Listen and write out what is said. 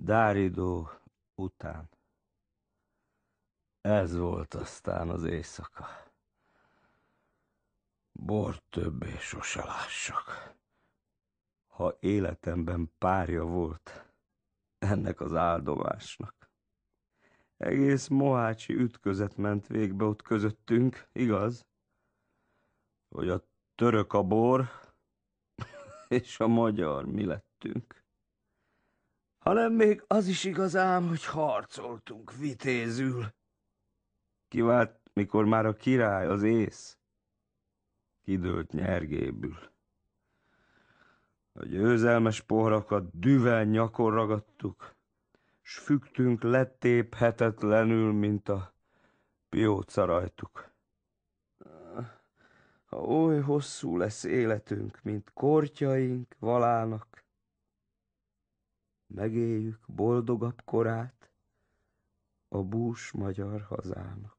Dáridó után. Ez volt aztán az éjszaka. Bort többé sose lássak. Ha életemben párja volt ennek az áldomásnak. Egész mohácsi ütközet ment végbe ott közöttünk, igaz? Hogy a török a bor, és a magyar mi lettünk. Hanem még az is igazám, hogy harcoltunk vitézül. Kivált, mikor már a király, az ész, kidőlt nyergébül. A győzelmes poharakat düvel nyakon ragadtuk, s fügtünk letéphetetlenül, mint a pióca rajtuk. Ha oly hosszú lesz életünk, mint kortyaink valának, megéljük boldogabb korát a bús magyar hazának.